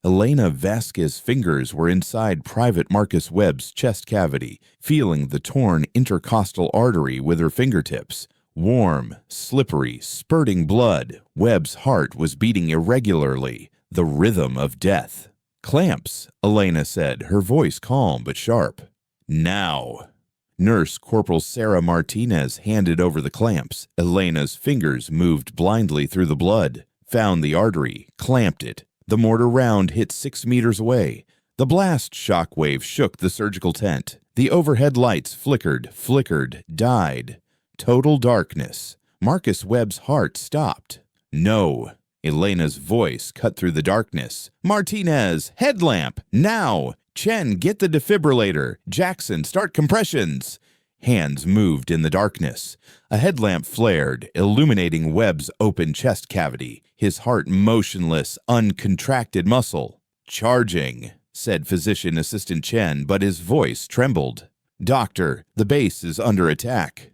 Elena Vasquez's fingers were inside Private Marcus Webb's chest cavity, feeling the torn intercostal artery with her fingertips. Warm, slippery, spurting blood, Webb's heart was beating irregularly, the rhythm of death. "Clamps," Elena said, her voice calm but sharp. "Now." Nurse Corporal Sarah Martinez handed over the clamps. Elena's fingers moved blindly through the blood, found the artery, clamped it. The mortar round hit 6 meters away. The blast shockwave shook the surgical tent. The overhead lights flickered, died. Total darkness. Marcus Webb's heart stopped. "No." Elena's voice cut through the darkness. "Martinez, headlamp, now! Chen, get the defibrillator. Jackson, start compressions." Hands moved in the darkness. A headlamp flared, illuminating Webb's open chest cavity, his heart motionless, uncontracted muscle. "Charging," said Physician Assistant Chen, but his voice trembled. "Doctor, the base is under attack."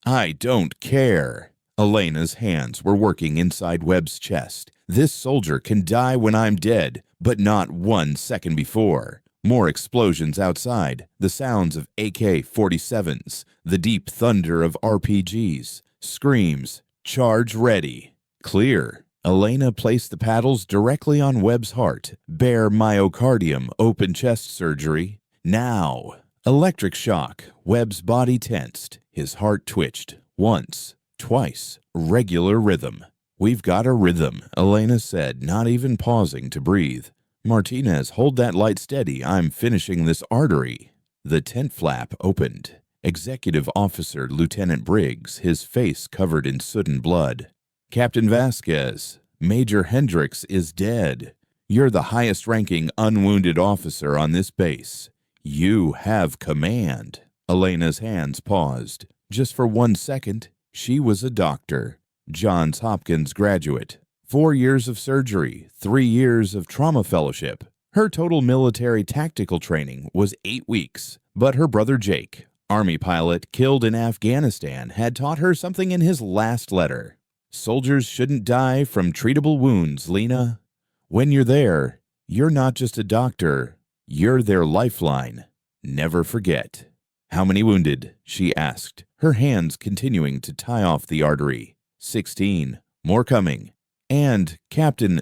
"I don't care." Elena's hands were working inside Webb's chest. "This soldier can die when I'm dead, but not 1 second before." More explosions outside, the sounds of AK-47s, the deep thunder of RPGs, screams, "Charge ready." Clear. Elena placed the paddles directly on Webb's heart. Bare myocardium, open chest surgery. Now. Electric shock. Webb's body tensed. His heart twitched. Once, twice. Regular rhythm. "We've got a rhythm," Elena said, not even pausing to breathe. "Martinez, hold that light steady. I'm finishing this artery." The tent flap opened. Executive Officer Lieutenant Briggs, his face covered in soot and blood. "Captain Vasquez, Major Hendricks is dead. You're the highest-ranking unwounded officer on this base. You have command." Elena's hands paused. Just for 1 second, she was a doctor. Johns Hopkins graduate. 4 years of surgery, 3 years of trauma fellowship. Her total military tactical training was 8 weeks, but her brother Jake, Army pilot killed in Afghanistan, had taught her something in his last letter. "Soldiers shouldn't die from treatable wounds, Lena. When you're there, you're not just a doctor, you're their lifeline. Never forget." "How many wounded?" she asked, her hands continuing to tie off the artery. 16. More coming. "And, Captain,"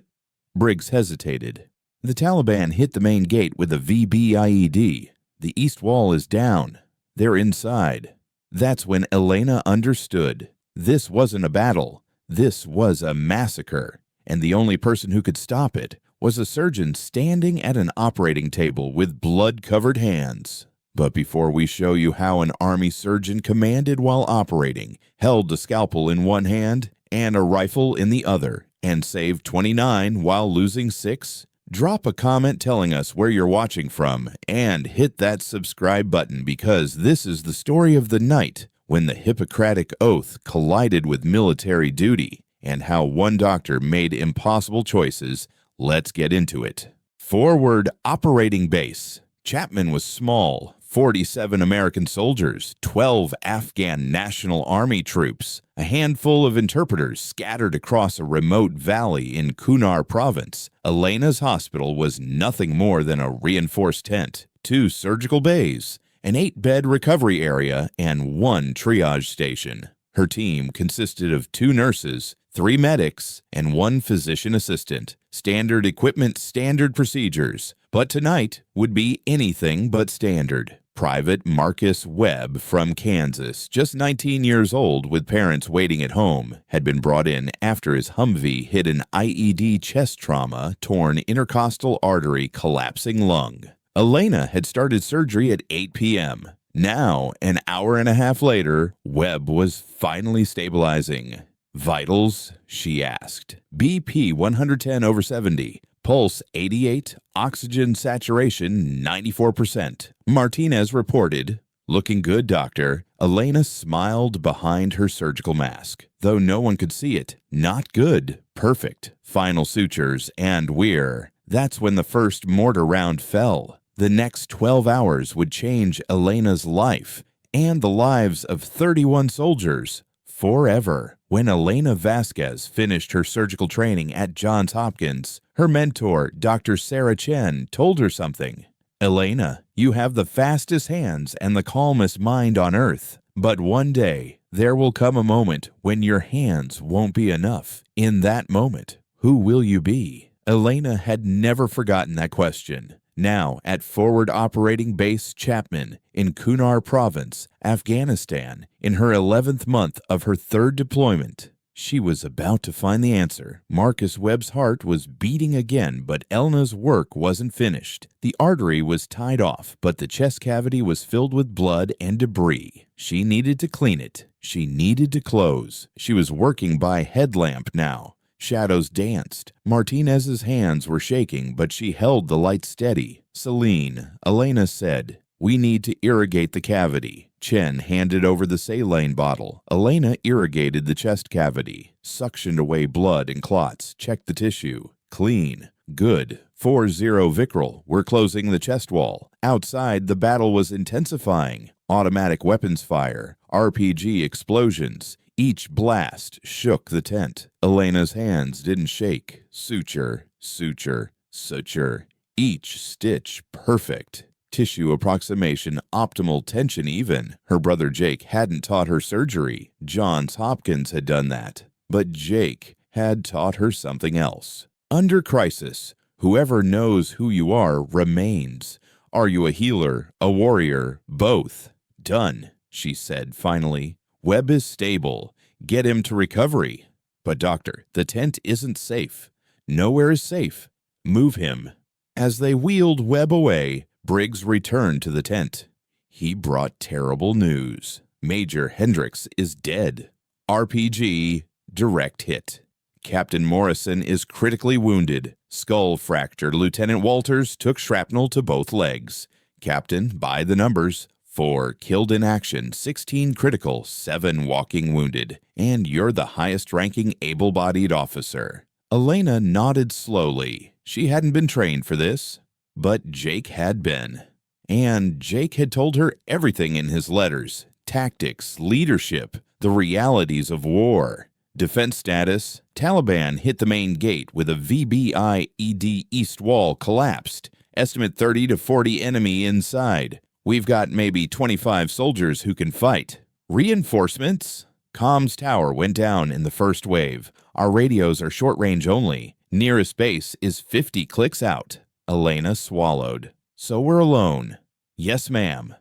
Briggs hesitated. "The Taliban hit the main gate with a VBIED. The east wall is down. They're inside." That's when Elena understood. This wasn't a battle. This was a massacre. And the only person who could stop it was a surgeon standing at an operating table with blood-covered hands. But before we show you how an Army surgeon commanded while operating, held a scalpel in one hand and a rifle in the other, and saved 29 while losing 6, drop a comment telling us where you're watching from, and hit that subscribe button, because this is the story of the night when the Hippocratic Oath collided with military duty, and how one doctor made impossible choices. Let's get into it. Forward Operating Base. Chapman was small. 47 American soldiers, 12 Afghan National Army troops, a handful of interpreters scattered across a remote valley in Kunar province. Elena's hospital was nothing more than a reinforced tent, 2 surgical bays, an 8-bed recovery area, and 1 triage station. Her team consisted of 2 nurses, 3 medics, and 1 physician assistant. Standard equipment, standard procedures. But tonight would be anything but standard. Private Marcus Webb from Kansas, just 19 years old with parents waiting at home, had been brought in after his Humvee hit an IED chest trauma, torn intercostal artery, collapsing lung. Elena had started surgery at 8 p.m. Now, an hour and a half later, Webb was finally stabilizing. "Vitals?" she asked. "BP 110/70. Pulse 88, oxygen saturation 94%. Martinez reported. "Looking good, doctor." Elena smiled behind her surgical mask, though no one could see it. "Not good. Perfect. Final sutures, and we're..." That's when the first mortar round fell. The next 12 hours would change Elena's life and the lives of 31 soldiers forever. When Elena Vasquez finished her surgical training at Johns Hopkins, her mentor, Dr. Sarah Chen, told her something. "Elena, you have the fastest hands and the calmest mind on earth. But one day, there will come a moment when your hands won't be enough. In that moment, who will you be?" Elena had never forgotten that question. Now, at Forward Operating Base Chapman in Kunar Province, Afghanistan, in her 11th month of her 3rd deployment, she was about to find the answer. Marcus Webb's heart was beating again, but Elena's work wasn't finished. The artery was tied off, but the chest cavity was filled with blood and debris. She needed to clean it. She needed to close. She was working by headlamp now. Shadows danced. Martinez's hands were shaking, but she held the light steady. "Celine," Elena said, "we need to irrigate the cavity." Chen handed over the saline bottle. Elena irrigated the chest cavity, suctioned away blood and clots, checked the tissue. Clean. Good. 4-0 Vickrell. We're closing the chest wall. Outside, the battle was intensifying. Automatic weapons fire, RPG explosions. Each blast shook the tent. Elena's hands didn't shake. Suture, suture, suture. Each stitch perfect. Tissue approximation, optimal tension even. Her brother Jake hadn't taught her surgery. Johns Hopkins had done that. But Jake had taught her something else. Under crisis, whoever knows who you are remains. Are you a healer, a warrior, both? Done, she said finally. Webb is stable. Get him to recovery. But doctor, the tent isn't safe. Nowhere is safe. Move him. As they wheeled Webb away, Briggs returned to the tent. He brought terrible news. Major Hendricks is dead. RPG, direct hit. Captain Morrison is critically wounded. Skull fracture. Lieutenant Walters took shrapnel to both legs. Captain, by the numbers. 4 killed in action, 16 critical, 7 walking wounded, and you're the highest-ranking able-bodied officer. Elena nodded slowly. She hadn't been trained for this, but Jake had been. And Jake had told her everything in his letters: tactics, leadership, the realities of war. Defense status: Taliban hit the main gate with a VBIED east wall collapsed. Estimate 30 to 40 enemy inside. We've got maybe 25 soldiers who can fight. Reinforcements? Comms tower went down in the first wave. Our radios are short range only. Nearest base is 50 clicks out. Elena swallowed. So we're alone. Yes, ma'am.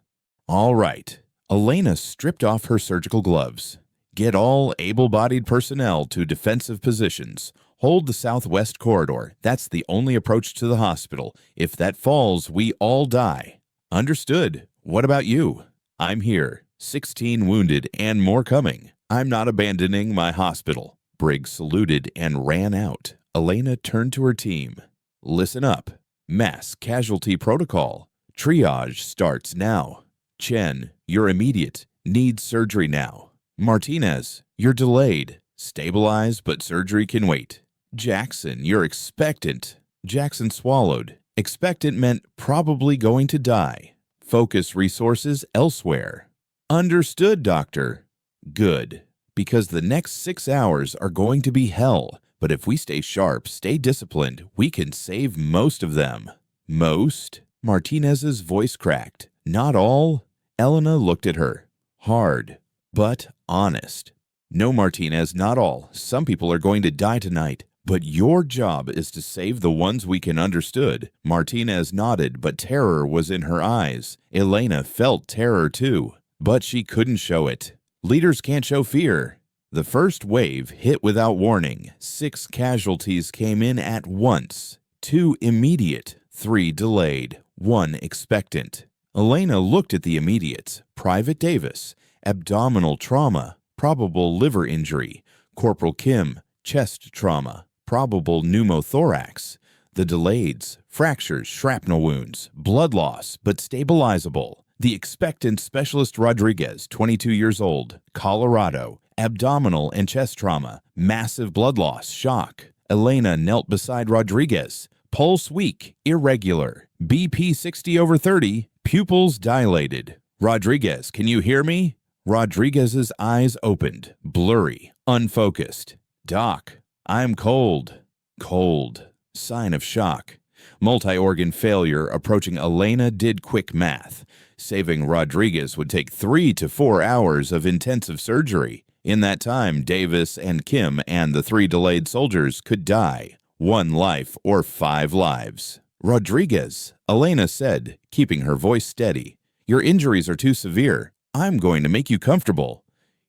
All right. Elena stripped off her surgical gloves. Get all able-bodied personnel to defensive positions. Hold the southwest corridor. That's the only approach to the hospital. If that falls, we all die. Understood. What about you? I'm here. 16 wounded and more coming. I'm not abandoning my hospital. Briggs saluted and ran out. Elena turned to her team. Listen up. Mass casualty protocol. Triage starts now. Chen, you're immediate. Need surgery now. Martinez, you're delayed. Stabilize, but surgery can wait. Jackson, you're expectant. Jackson swallowed. Expectant meant probably going to die. Focus resources elsewhere. Understood, doctor. Good, because the next 6 hours are going to be hell. But if we stay sharp, stay disciplined, we can save most of them. Most? Martinez's voice cracked. Not all? Elena looked at her. Hard, but honest. No, Martinez, not all. Some people are going to die tonight. But your job is to save the ones we can. Understood. Martinez nodded, but terror was in her eyes. Elena felt terror too, but she couldn't show it. Leaders can't show fear. The first wave hit without warning. 6 casualties came in at once. 2 immediate, 3 delayed, 1 expectant. Elena looked at the immediates. Private Davis, abdominal trauma, probable liver injury. Corporal Kim, chest trauma, probable pneumothorax. The delayeds, fractures, shrapnel wounds, blood loss, but stabilizable. The expectant Specialist Rodriguez, 22 years old, Colorado, abdominal and chest trauma, massive blood loss, shock. Elena knelt beside Rodriguez. Pulse weak, irregular, BP 60/30, pupils dilated. Rodriguez, can you hear me? Rodriguez's eyes opened, blurry, Unfocused. Doc, I'm cold. Cold. Sign of shock. Multi-organ failure approaching. Elena did quick math. Saving Rodriguez would take 3 to 4 hours of intensive surgery. In that time, Davis and Kim and the 3 delayed soldiers could die. 1 life or 5 lives. Rodriguez, Elena said, keeping her voice steady. Your injuries are too severe. I'm going to make you comfortable.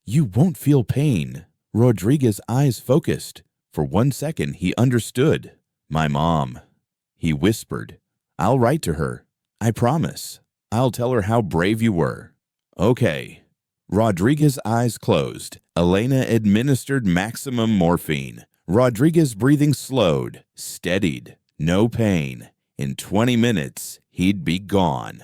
You won't feel pain. Rodriguez's eyes focused. For 1 second, he understood. My mom. He whispered. I'll write to her. I promise. I'll tell her how brave you were. Okay. Rodriguez's eyes closed. Elena administered maximum morphine. Rodriguez's breathing slowed, steadied. No pain. In 20 minutes, he'd be gone.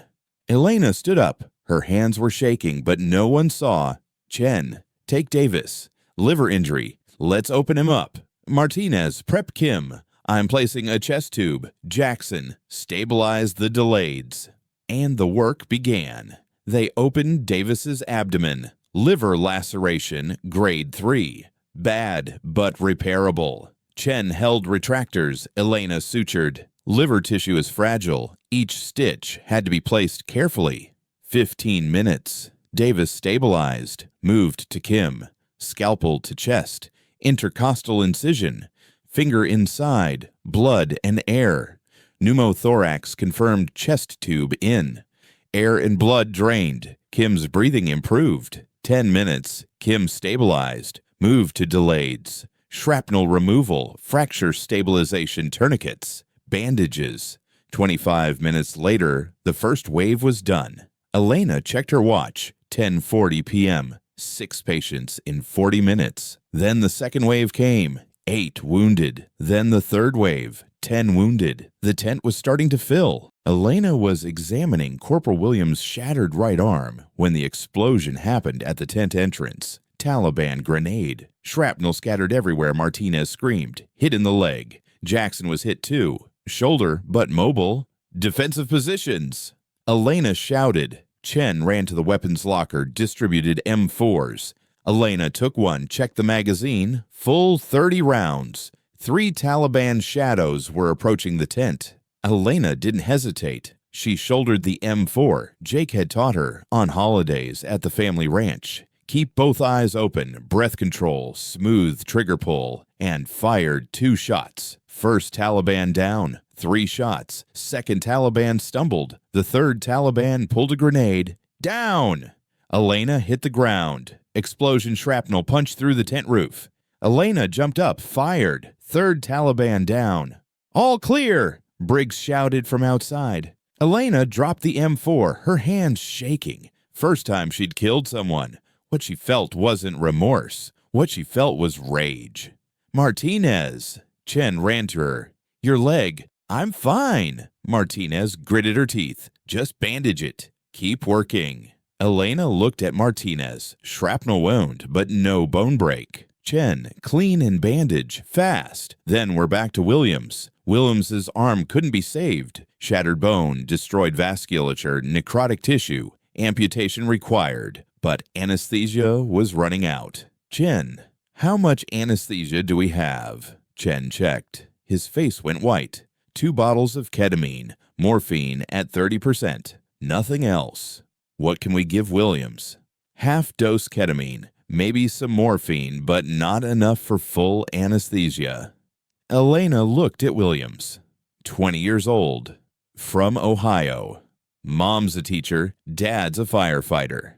Elena stood up. Her hands were shaking, but no one saw. Chen, take Davis. Liver injury. Let's open him up. Martinez, prep Kim. I'm placing a chest tube. Jackson, stabilize the delayeds. And the work began. They opened Davis's abdomen. Liver laceration, grade 3. Bad, but repairable. Chen held retractors. Elena sutured. Liver tissue is fragile. Each stitch had to be placed carefully. 15 minutes. Davis stabilized. Moved to Kim. Scalpel to chest. Intercostal incision. Finger inside. Blood and air. Pneumothorax confirmed. Chest tube in. Air and blood drained. Kim's breathing improved. 10 minutes. Kim stabilized. Moved to delayeds. Shrapnel removal. Fracture stabilization tourniquets. Bandages. 25 minutes later, the first wave was done. Elena checked her watch. 10:40 p.m. 6 patients in 40 minutes. Then the second wave came. 8 wounded. Then the third wave. 10 wounded. The tent was starting to fill. Elena was examining Corporal Williams' shattered right arm when the explosion happened at the tent entrance. Taliban grenade. Shrapnel scattered everywhere. Martinez screamed. Hit in the leg. Jackson was hit too. Shoulder, but mobile. Defensive positions. Elena shouted. Chen ran to the weapons locker, distributed M4s. Elena took one, checked the magazine. Full 30 rounds. 3 Taliban shadows were approaching the tent. Elena didn't hesitate. She shouldered the M4 Jake had taught her on holidays at the family ranch. Keep both eyes open, breath control, smooth trigger pull, and fired 2 shots. First Taliban down, 3 shots. Second Taliban stumbled. The third Taliban pulled a grenade. Down! Elena hit the ground. Explosion shrapnel punched through the tent roof. Elena jumped up, fired. Third Taliban down. All clear! Briggs shouted from outside. Elena dropped the M4, her hands shaking. First time she'd killed someone. What she felt wasn't remorse. What she felt was rage. Martinez! Chen ran to her. Your leg. I'm fine. Martinez gritted her teeth. Just bandage it. Keep working. Elena looked at Martinez. Shrapnel wound, but no bone break. Chen, clean and bandage, fast. Then we're back to Williams. Williams's arm couldn't be saved. Shattered bone, destroyed vasculature, necrotic tissue. Amputation required. But anesthesia was running out. Chen, how much anesthesia do we have? Chen checked. His face went white. 2 bottles of ketamine, morphine at 30%. Nothing else. What can we give Williams? Half-dose ketamine, maybe some morphine, but not enough for full anesthesia. Elena looked at Williams. 20 years old. From Ohio. Mom's a teacher, dad's a firefighter.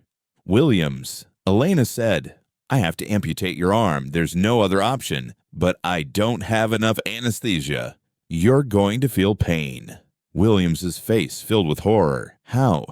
Williams, Elena said, I have to amputate your arm. There's no other option, but I don't have enough anesthesia. You're going to feel pain. Williams's face filled with horror. How?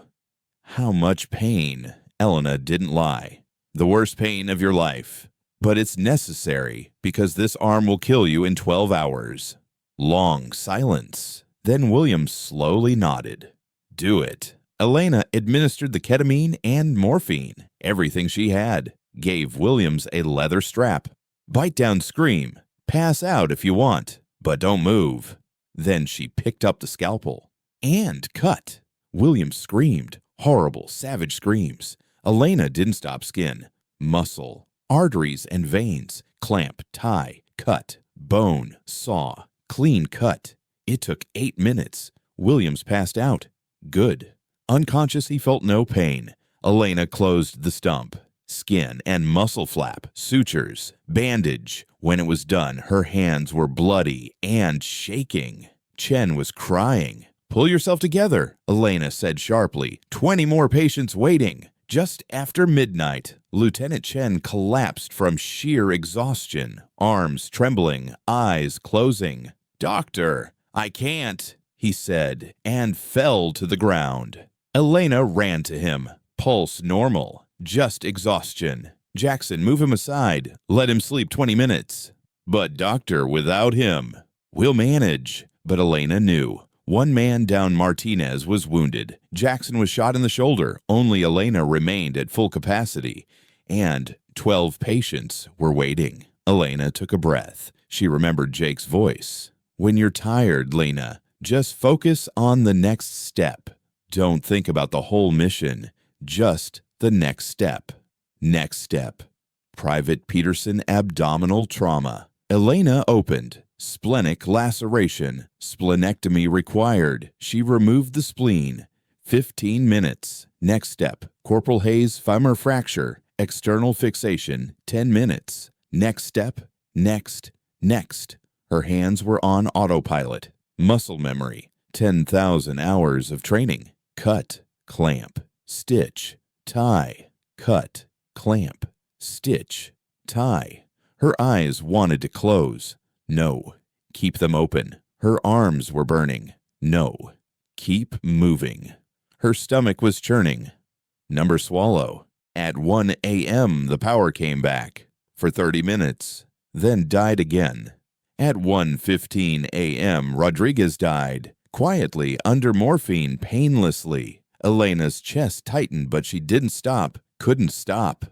How much pain? Elena didn't lie. The worst pain of your life. But it's necessary because this arm will kill you in 12 hours. Long silence. Then Williams slowly nodded. Do it. Elena administered the ketamine and morphine, everything she had, gave Williams a leather strap. Bite down, scream. Pass out if you want, but don't move. Then she picked up the scalpel and cut. Williams screamed, horrible, savage screams. Elena didn't stop skin, muscle, arteries and veins, clamp, tie, cut, bone, saw, clean cut. It took 8 minutes. Williams passed out. Good. Unconscious, he felt no pain. Elena closed the stump. Skin and muscle flap, sutures, bandage. When it was done, her hands were bloody and shaking. Chen was crying. "Pull yourself together," Elena said sharply. 20 more patients waiting. Just after midnight, Lieutenant Chen collapsed from sheer exhaustion, arms trembling, eyes closing. "Doctor, I can't," he said, and fell to the ground. Elena ran to him. Pulse normal, just exhaustion. "Jackson, move him aside. Let him sleep 20 minutes. "But doctor, without him." "We'll manage." But Elena knew. One man down Martinez was wounded. Jackson was shot in the shoulder. Only Elena remained at full capacity. And 12 patients were waiting. Elena took a breath. She remembered Jake's voice. "When you're tired, Lena, just focus on the next step. Don't think about the whole mission. Just the next step." Next step. Private Peterson abdominal trauma. Elena opened. Splenic laceration. Splenectomy required. She removed the spleen. 15 minutes. Next step. Corporal Hayes femur fracture. External fixation. 10 minutes. Next step. Next. Her hands were on autopilot. Muscle memory. 10,000 hours of training. Cut. Clamp. Stitch. Tie. Cut. Clamp. Stitch. Tie. Her eyes wanted to close. No. Keep them open. Her arms were burning. No. Keep moving. Her stomach was churning. Number swallow. At 1 a.m. the power came back. For 30 minutes. Then died again. At 1:15 a.m. Rodriguez died. Quietly, under morphine, painlessly. Elena's chest tightened, but she didn't stop. Couldn't stop.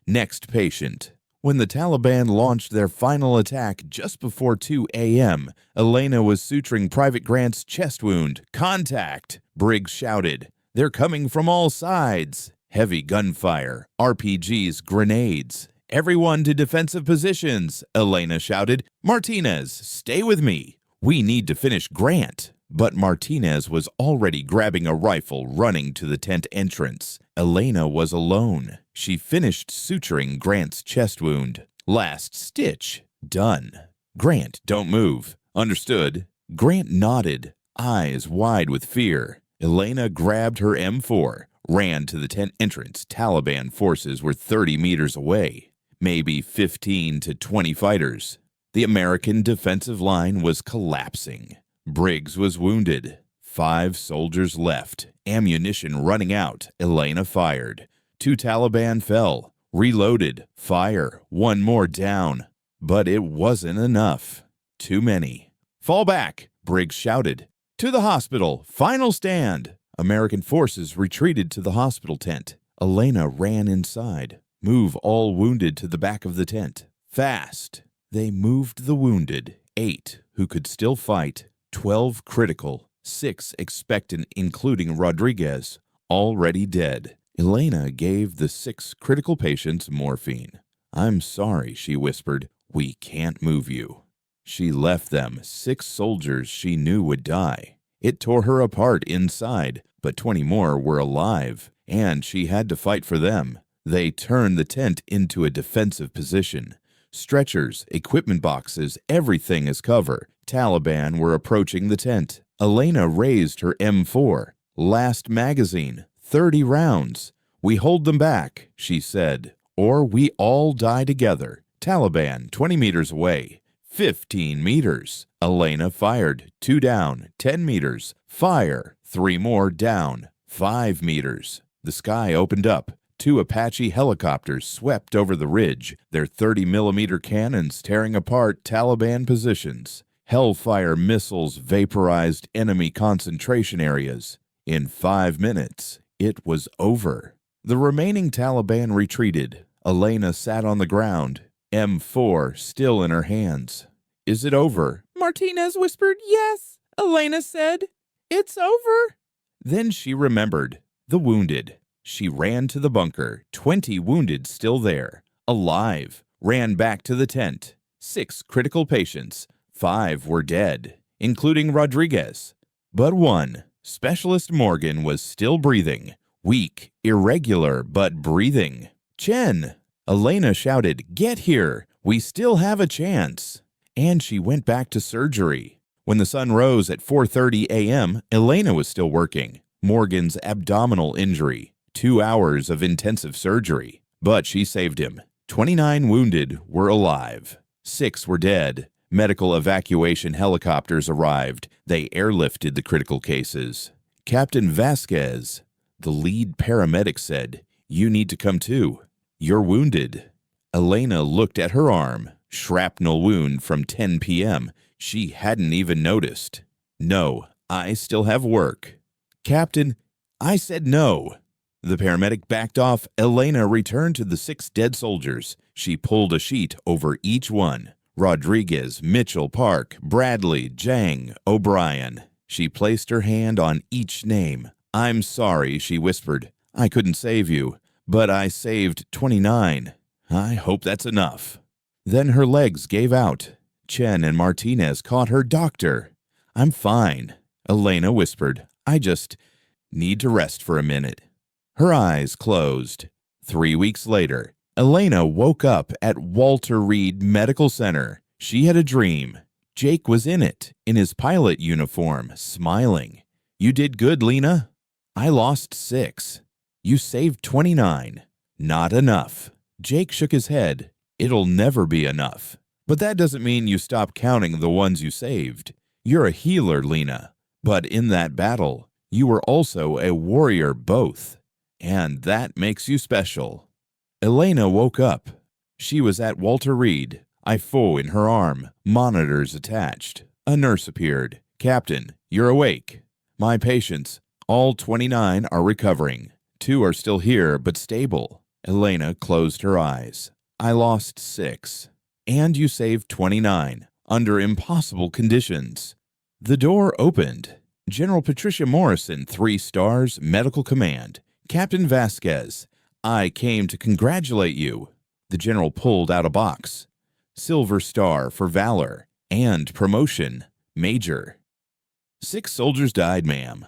Next patient. When the Taliban launched their final attack just before 2 a.m., Elena was suturing Private Grant's chest wound. "Contact!" Briggs shouted. "They're coming from all sides." Heavy gunfire, RPGs, grenades. "Everyone to defensive positions," Elena shouted. "Martinez, stay with me. We need to finish Grant." But Martinez was already grabbing a rifle, running to the tent entrance. Elena was alone. She finished suturing Grant's chest wound. Last stitch. Done. "Grant, don't move." "Understood." Grant nodded, eyes wide with fear. Elena grabbed her M4, ran to the tent entrance. Taliban forces were 30 meters away. Maybe 15 to 20 fighters. The American defensive line was collapsing. Briggs was wounded. 5 soldiers left. Ammunition running out. Elena fired. 2 Taliban fell. Reloaded. Fire. 1 more down. But it wasn't enough. Too many. "Fall back," Briggs shouted. "To the hospital. Final stand." American forces retreated to the hospital tent. Elena ran inside. "Move all wounded to the back of the tent. Fast." They moved the wounded. 8 who could still fight. 12 critical, 6 expectant, including Rodriguez, already dead. Elena gave the 6 critical patients morphine. "I'm sorry," she whispered. "We can't move you." She left them 6 soldiers she knew would die. It tore her apart inside, but 20 more were alive, and she had to fight for them. They turned the tent into a defensive position. Stretchers, equipment boxes, everything as cover. Taliban were approaching the tent. Elena raised her M4. "Last magazine, 30 rounds. We hold them back," she said, "or we all die together." Taliban, 20 meters away. 15 meters. Elena fired. 2 down. 10 meters. Fire. 3 more down. 5 meters. The sky opened up. 2 Apache helicopters swept over the ridge, their 30-millimeter cannons tearing apart Taliban positions. Hellfire missiles vaporized enemy concentration areas. In 5 minutes, it was over. The remaining Taliban retreated. Elena sat on the ground, M4 still in her hands. "Is it over?" Martinez whispered. "Yes," Elena said. "It's over." Then she remembered. The wounded. She ran to the bunker, 20 wounded still there. alive, ran back to the tent. 6 critical patients. 5 were dead, including Rodriguez. But 1, Specialist Morgan, was still breathing. Weak, irregular, but breathing. "Chen!" Elena shouted, "Get here! We still have a chance!" And she went back to surgery. When the sun rose at 4:30 a.m., Elena was still working. Morgan's abdominal injury. 2 hours of intensive surgery. But she saved him. 29 wounded were alive. 6 were dead. Medical evacuation helicopters arrived. They airlifted the critical cases. Captain Vasquez, the lead paramedic, said, "You need to come too. You're wounded." Elena looked at her arm. Shrapnel wound from 10 p.m. She hadn't even noticed. "No, I still have work." "Captain, I said no." The paramedic backed off. Elena returned to the 6 dead soldiers. She pulled a sheet over each one. Rodriguez, Mitchell, Park, Bradley, Jang, O'Brien. She placed her hand on each name. "I'm sorry," she whispered. "I couldn't save you, but I saved 29. I hope that's enough." Then her legs gave out. Chen and Martinez caught her. "Doctor." "I'm fine," Elena whispered. "I just need to rest for a minute." Her eyes closed. 3 weeks later, Elena woke up at Walter Reed Medical Center. She had a dream. Jake was in it, in his pilot uniform, smiling. "You did good, Lena." "I lost 6. You saved 29. "Not enough." Jake shook his head. "It'll never be enough. But that doesn't mean you stop counting the ones you saved. You're a healer, Lena. But in that battle, you were also a warrior both. And that makes you special." Elena woke up. She was at Walter Reed, IFO in her arm, monitors attached. A nurse appeared. "Captain, you're awake. My patients, all 29, are recovering. 2 are still here, but stable." Elena closed her eyes. "I lost 6. And you saved 29, under impossible conditions." The door opened. General Patricia Morrison, 3 stars, Medical Command. "Captain Vasquez, I came to congratulate you." The general pulled out a box. "Silver Star for Valor and Promotion, Major." 6 soldiers died, ma'am.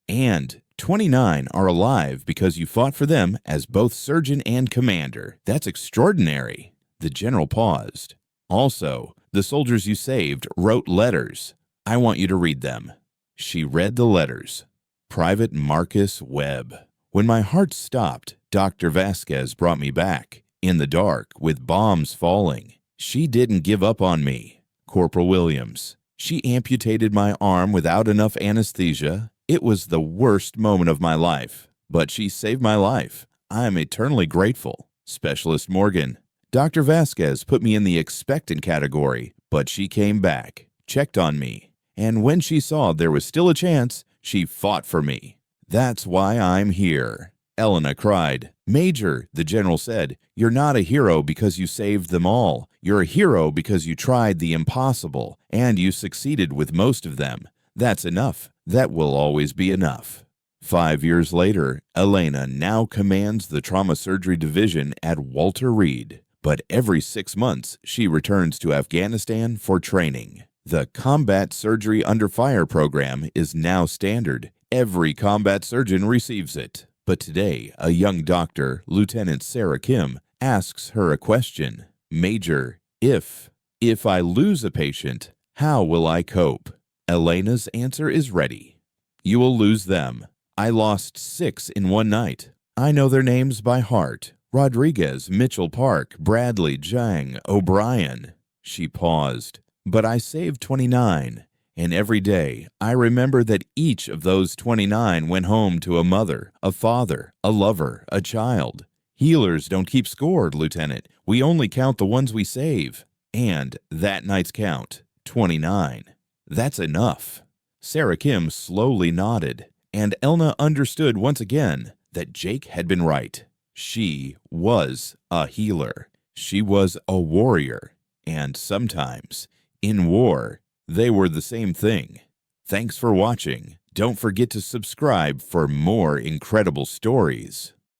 And 29 are alive because you fought for them as both surgeon and commander. That's extraordinary." The general paused. "Also, the soldiers you saved wrote letters. I want you to read them." She read the letters. "Private Marcus Webb. When my heart stopped, Dr. Vasquez brought me back, in the dark, with bombs falling. She didn't give up on me. Corporal Williams. She amputated my arm without enough anesthesia. It was the worst moment of my life, but she saved my life. I am eternally grateful. Specialist Morgan. Dr. Vasquez put me in the expectant category, but she came back, checked on me, and when she saw there was still a chance, she fought for me. That's why I'm here." Elena cried. "Major," the general said, "you're not a hero because you saved them all. You're a hero because you tried the impossible, and you succeeded with most of them. That's enough. That will always be enough." 5 years later, Elena now commands the Trauma Surgery Division at Walter Reed. But every 6 months, she returns to Afghanistan for training. The Combat Surgery Under Fire program is now standard. Every combat surgeon receives it. But today, a young doctor, Lieutenant Sarah Kim, asks her a question. "Major, if I lose a patient, how will I cope?" Elena's answer is ready. "You will lose them. I lost 6 in one night. I know their names by heart. Rodriguez, Mitchell, Park, Bradley, Jang, O'Brien." She paused. "But I saved 29. And every day, I remember that each of those 29 went home to a mother, a father, a lover, a child. Healers don't keep score, Lieutenant. We only count the ones we save. And that night's count, 29. That's enough." Sarah Kim slowly nodded, and Elna understood once again that Jake had been right. She was a healer. She was a warrior. And sometimes, in war, they were the same thing. Thanks for watching. Don't forget to subscribe for more incredible stories.